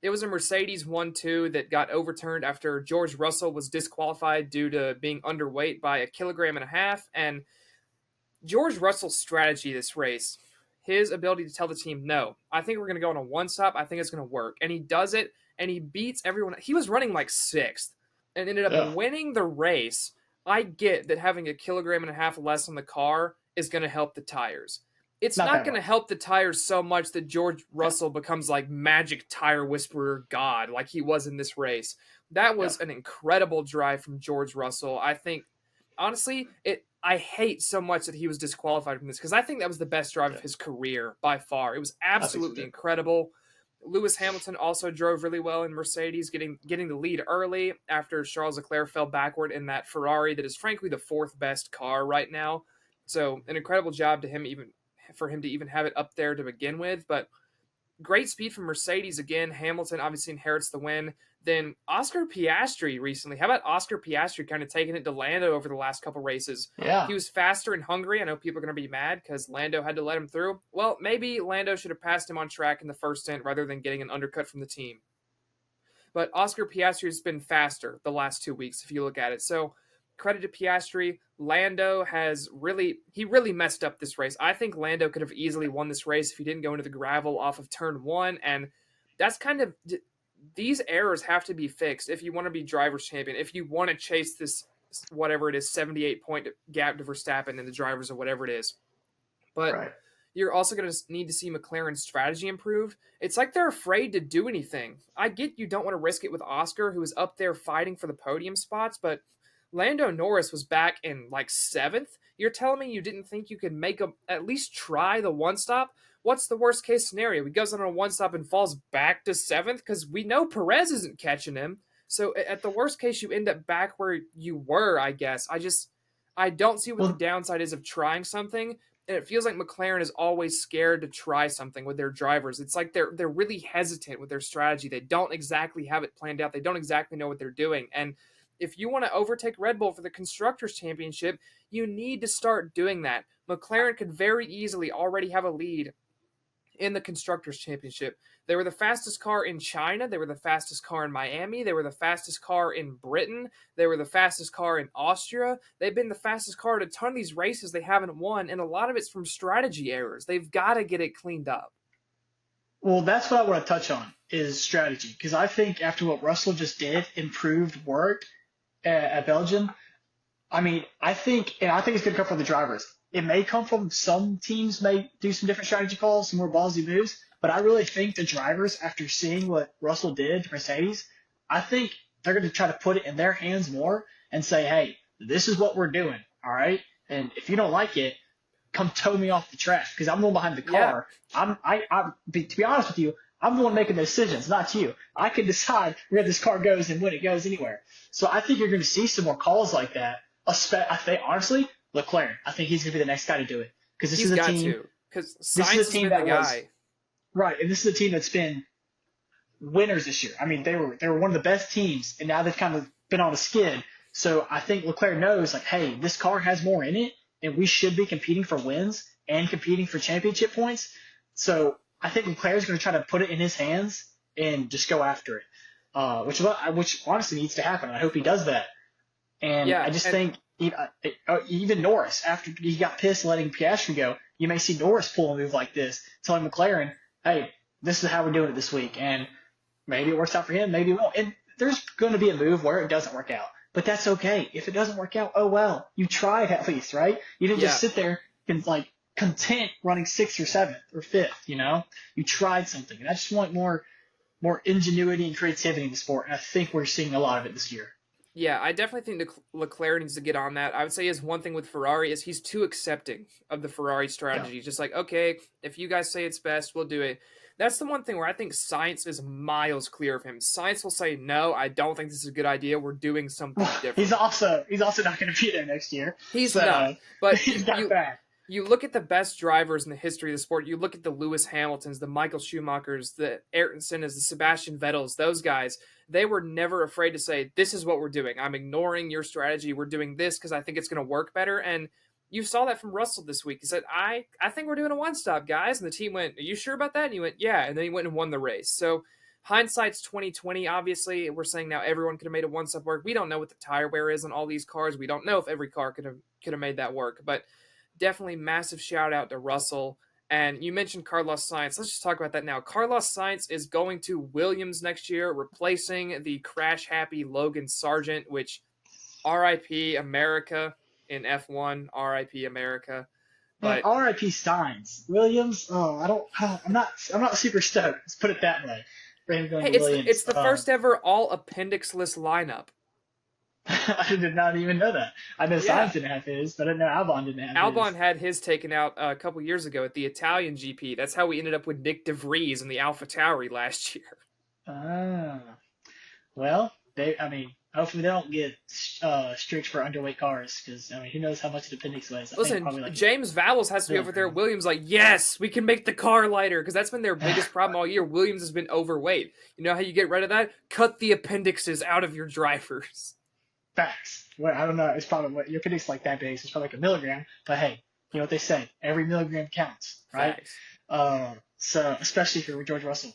It was a Mercedes 1-2 that got overturned after George Russell was disqualified due to being underweight by 1.5 kilograms. And George Russell's strategy this race, his ability to tell the team, no, I think we're going to go on a one-stop. I think it's going to work. And he does it, and he beats everyone. He was running like 6th and ended up winning the race. I get that having 1.5 kilograms less on the car is going to help the tires. It's not going to help the tires so much that George Russell becomes like magic tire whisperer god like he was in this race. That was an incredible drive from George Russell. I think, honestly, I hate so much that he was disqualified from this because I think that was the best drive of his career by far. It was absolutely incredible. Lewis Hamilton also drove really well in Mercedes, getting the lead early after Charles Leclerc fell backward in that Ferrari that is frankly the 4th best car right now. So an incredible job to him for him to even have it up there to begin with. But great speed from Mercedes again. Hamilton obviously inherits the win. Then Oscar Piastri recently. How about Oscar Piastri kind of taking it to Lando over the last couple races? Yeah. He was faster in Hungary. I know people are going to be mad because Lando had to let him through. Well, maybe Lando should have passed him on track in the first stint rather than getting an undercut from the team. But Oscar Piastri has been faster the last 2 weeks if you look at it. So credit to Piastri. Lando really messed up this race. I think Lando could have easily won this race if he didn't go into the gravel off of turn 1. And that's kind of, these errors have to be fixed if you want to be driver's champion, if you want to chase this, whatever it is, 78-point gap to Verstappen and the drivers or whatever it is. But you're also going to need to see McLaren's strategy improve. It's like they're afraid to do anything. I get you don't want to risk it with Oscar, who is up there fighting for the podium spots, but Lando Norris was back in like seventh. You're telling me you didn't think you could make a at least try the one stop? What's the worst case scenario? He goes on a one stop and falls back to seventh because we know Perez isn't catching him. So at the worst case, you end up back where you were. I guess I don't see what the Well, downside is of trying something, and it feels like McLaren is always scared to try something with their drivers. It's like they're really hesitant with their strategy. They don't exactly have it planned out. They don't exactly know what they're doing. And if you want to overtake Red Bull for the Constructors' Championship, you need to start doing that. McLaren could very easily already have a lead in the Constructors' Championship. They were the fastest car in China. They were the fastest car in Miami. They were the fastest car in Britain. They were the fastest car in Austria. They've been the fastest car at a ton of these races they haven't won, and a lot of it's from strategy errors. They've got to get it cleaned up. well, that's what I want to touch on is strategy because I think after what Russell just did, improved work at Belgium. I mean, I think it's going to come from the drivers. It may come from some teams may do some different strategy calls, some more ballsy moves, but I really think the drivers, after seeing what Russell did to Mercedes, I think they're going to try to put it in their hands more and say, hey, this is what we're doing, all right? And if you don't like it, come tow me off the track because I'm the one behind the Yeah, car. To be honest with you, I'm the one making the decisions, not you. I can decide where this car goes and when it goes anywhere. So I think you're going to see some more calls like that. I think honestly, Leclerc. I think he's going to be the next guy to do it because he's got to, because This Sainz is a has team been the that was guy. right, and this is a team that's been winners this year. I mean, they were one of the best teams, and now they've kind of been on a skid. So I think Leclerc knows, like, hey, this car has more in it, and we should be competing for wins and competing for championship points. So I think Leclerc is going to try to put it in his hands and just go after it, which honestly needs to happen. I hope he does that. And Yeah, I just and think even Norris, after he got pissed letting Piastri go, you may see Norris pull a move like this, telling McLaren, hey, this is how we're doing it this week. And maybe it works out for him, maybe it won't. And there's going to be a move where it doesn't work out. But that's okay. If it doesn't work out, oh well. You tried at least, right? You didn't just yeah, sit there and like content running sixth or seventh or fifth, you know? You tried something. And I just want more ingenuity and creativity in the sport. And I think we're seeing a lot of it this year. yeah. I definitely think Leclerc needs to get on that. I would say his one thing with Ferrari is he's too accepting of the Ferrari Yeah. strategy. Just like, okay, if you guys say it's best, we'll do it. That's the one thing where I think Science is miles clear of him. Science will say, no, I don't think this is a good idea. We're doing something Well, different. he's also not going to be there next year. He's not. So But he's not bad. you look at the best drivers in the history of the sport. You look at the Lewis Hamiltons, the Michael Schumachers, the Ayrton Sennas, the Sebastian Vettels. Those guys, they were never afraid to say, "This is what we're doing. I'm ignoring your strategy. We're doing this because I think it's going to work better." And you saw that from Russell this week. He said, "I think we're doing a one stop, guys." And the team went, "Are you sure about that?" And he went, "Yeah." And then he went and won the race. So hindsight's 2020. Obviously, we're saying now everyone could have made a one stop work. We don't know what the tire wear is on all these cars. We don't know if every car could have made that work, but definitely massive shout out to Russell. And you mentioned Carlos Sainz. Let's just talk about that now. Carlos Sainz is going to Williams next year, replacing the crash happy Logan Sargent, which RIP America in F1, RIP America. Man, But R.I.P. Steins. Williams. Oh, I don't. I'm not super stoked. Let's put it that way. For him going hey, to it's Williams. the first ever all appendixless lineup. I did not even know that. I know Yeah. Steins didn't have his, but I didn't know Albon didn't have Albon his. had his taken out a couple years ago at the Italian GP. That's how we ended up with Nick DeVries in the Alpha Tauri last year. Ah. Well, I mean, hopefully they don't get strict for underweight cars because I mean, who knows how much the appendix weighs? I think Listen, probably like James Vowles has to be over there. 4 grams. Williams, like, yes, we can make the car lighter because that's been their biggest problem all year. Williams has been overweight. You know how you get rid of that? Cut the appendixes out of your drivers. Facts. Well, I don't know. It's probably what your appendix like that big. So it's probably like a milligram. But hey, you know what they say? Every milligram counts, right? Facts. So especially if you're George Russell.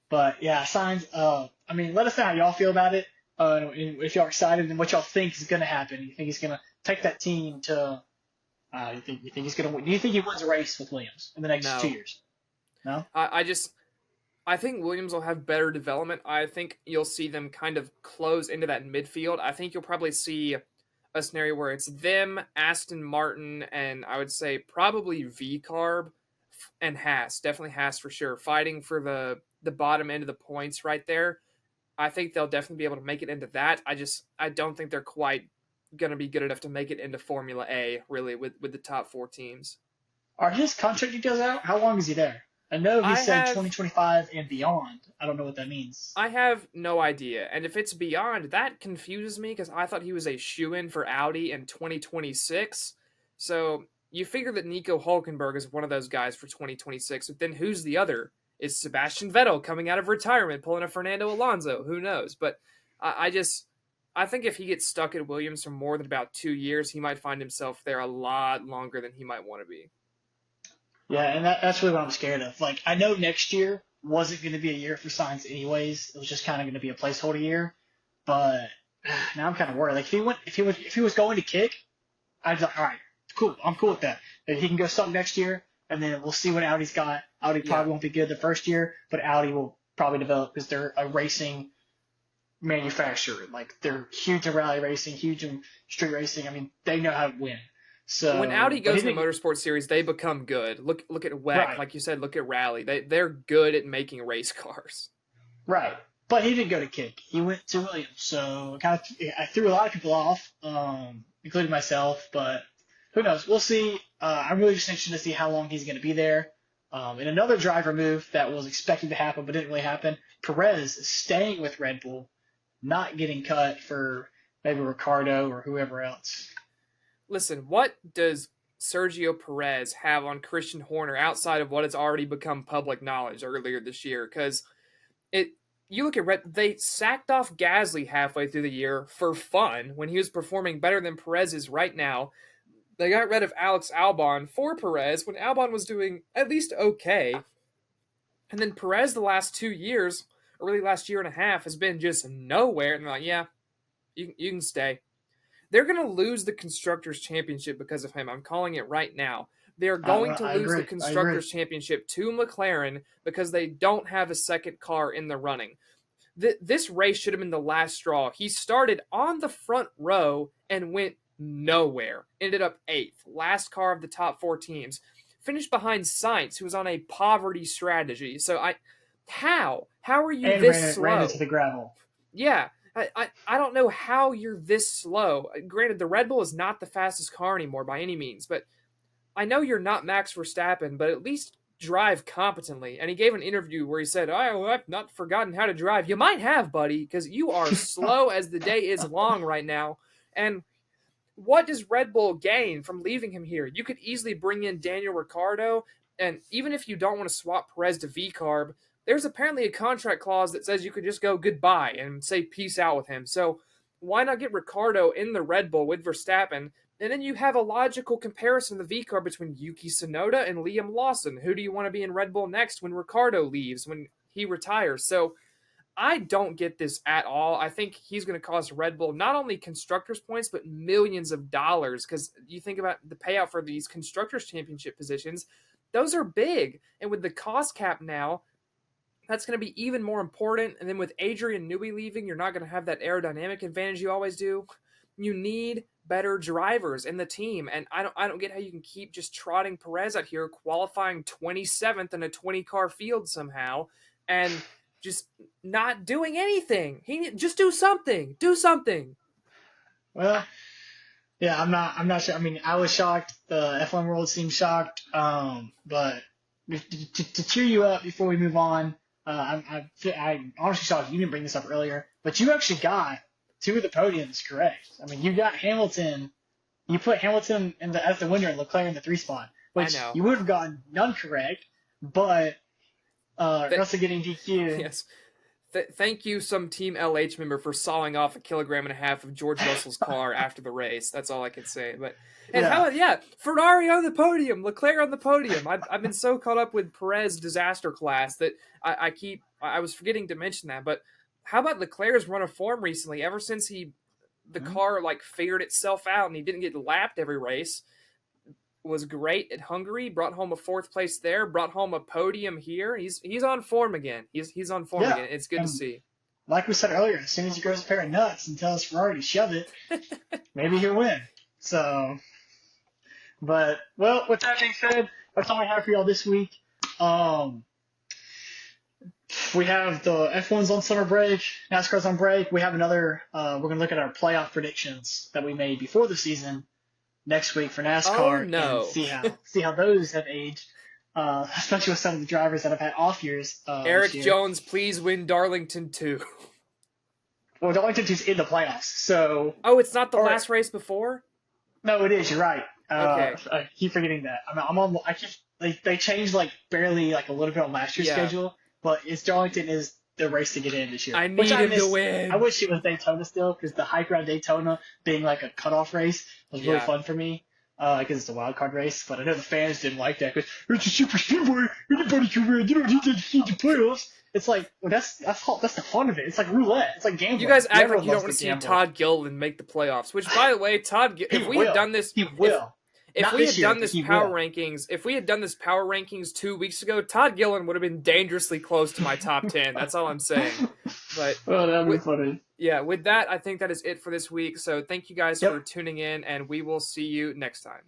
But yeah, signs. I mean, let us know how y'all feel about it. And if y'all are excited and what y'all think is going to happen. You think he's going to take that team to? You think he's going to win? Do you think he wins a race with Williams in the next No. 2 years? No. I think Williams will have better development. I think you'll see them kind of close into that midfield. I think you'll probably see a scenario where it's them, Aston Martin, and I would say probably V Carb and Haas, definitely Haas for sure, fighting for the bottom end of the points right there. I think they'll definitely be able to make it into that. I don't think they're quite going to be good enough to make it into Formula A really with the top four teams. Are his contract details out? How long is he there? I know he I said have 2025 and beyond. I don't know what that means. I have no idea. And if it's beyond, that confuses me because I thought he was a shoe-in for Audi in 2026. So you figure that Nico Hulkenberg is one of those guys for 2026, but then who's the other? Is Sebastian Vettel coming out of retirement, pulling a Fernando Alonso? Who knows? But I think if he gets stuck at Williams for more than about 2 years, he might find himself there a lot longer than he might want to be. Yeah, and that's really what I'm scared of. Like, I know next year wasn't going to be a year for Sainz anyways. It was just kind of going to be a placeholder year. But now I'm kind of worried. Like, if he was going to kick, I'd be like, all right, cool. I'm cool with that. If he can go stuck next year, and then we'll see what Audi's got. Audi probably won't be good the first year, but Audi will probably develop because they're a racing manufacturer. Like, they're huge in rally racing, huge in street racing. I mean, they know how to win. So when Audi goes to the Motorsport Series, they become good. Look at WEC, right. like you said. Look at Rally. They're good at making race cars. Right, but he didn't go to kick. He went to Williams. So I threw a lot of people off, including myself. But who knows? We'll see. I'm really just interested to see how long he's going to be there. And another driver move that was expected to happen but didn't really happen. Perez is staying with Red Bull, not getting cut for maybe Ricardo or whoever else. Listen, what does Sergio Perez have on Christian Horner outside of what has already become public knowledge earlier this year? Because you look at they sacked off Gasly halfway through the year for fun when he was performing better than Perez is right now. They got rid of Alex Albon for Perez when Albon was doing at least okay. And then Perez the last 2 years, or really last year and a half, has been just nowhere. And they're like, yeah, you can stay. They're going to lose the Constructors' Championship because of him. I'm calling it right now. They're going to lose the Constructors' Championship to McLaren because they don't have a second car in the running. This race should have been the last straw. He started on the front row and went nowhere. Ended up 8th. Last car of the top 4 teams. Finished behind Sainz, who was on a poverty strategy. So how are you this slow? Ran into the gravel. Yeah. I don't know how you're this slow. Granted, the Red Bull is not the fastest car anymore by any means, but I know you're not Max Verstappen, but at least drive competently. And he gave an interview where he said, I've not forgotten how to drive. You might have, buddy, because you are slow as the day is long right now. And what does Red Bull gain from leaving him here? You could easily bring in Daniel Ricciardo, and even if you don't want to swap Perez to V-Carb, there's apparently a contract clause that says you could just go goodbye and say peace out with him. So why not get Ricciardo in the Red Bull with Verstappen? And then you have a logical comparison of the V-Carb between Yuki Tsunoda and Liam Lawson. Who do you want to be in Red Bull next when Ricciardo leaves, when he retires? So I don't get this at all. I think he's going to cost Red Bull not only constructors points, but millions of dollars. Because you think about the payout for these constructors championship positions, those are big. And with the cost cap now, that's going to be even more important. And then with Adrian Newey leaving, you're not going to have that aerodynamic advantage you always do. You need better drivers in the team. And I don't get how you can keep just trotting Perez out here, qualifying 27th in a 20-car field somehow, and just not doing anything. Just do something. Do something. Well, yeah, I'm not sure. I mean, I was shocked. The F1 world seemed shocked. But to cheer you up before we move on, I'm honestly shocked you didn't bring this up earlier, but you actually got 2 of the podiums correct. I mean, you got Hamilton. You put Hamilton as the winner and Leclerc in the 3 spot, which you would have gotten none correct, but Russell getting DQ. Yes. Thank you, some Team LH member, for sawing off 1.5 kilograms of George Russell's car after the race. That's all I can say. But Ferrari on the podium, Leclerc on the podium. I've been so caught up with Perez disaster class that I was forgetting to mention that. But how about Leclerc's run of form recently? Ever since the car figured itself out and he didn't get lapped every race, was great at Hungary, brought home a 4th place there, brought home a podium here. He's on form again. He's on form again. It's good to see. Like we said earlier, as soon as he grows a pair of nuts and tells Ferrari to shove it, maybe he'll win. So, but, well, with that being said, That's all I have for y'all this week. Um, we have the F1's on summer break, NASCAR's on break. We have another. We're gonna look at our playoff predictions that we made before the season next week for Oh NASCAR and no. see how those have aged. Especially with some of the drivers that have had off years this Eric year. Jones, please win Darlington too. Well, Darlington's in the playoffs, so Oh, it's not the or last race before? no, it is. You're right. Okay. I keep forgetting that. I'm on. I keep they changed like barely like a little bit on last year's Yeah. schedule, but it's Darlington is the race to get in this year. I Which need I him to miss. I win. wish it was Daytona still because the hype around Daytona being like a cutoff race was really Yeah. fun for me. Because it's a wild card race, but I know the fans didn't like that because it's a super speedway. Anybody can win. You don't need to see the playoffs. It's like well, that's the fun of it. It's like roulette. It's like gambling. You guys act like Everyone you don't loves want to to see gamble. Todd Gilliland make the playoffs. Which, by the way, He if we had will. done this, He will. if Not we this had year, done but this he power will. rankings, if we had done this power rankings 2 weeks ago, Todd Gilliland would have been dangerously close to my top 10. That's all I'm saying. But Oh, that'd be with, funny. yeah, with that, I think that is it for this week. So thank you guys for Yep. tuning in, and we will see you next time.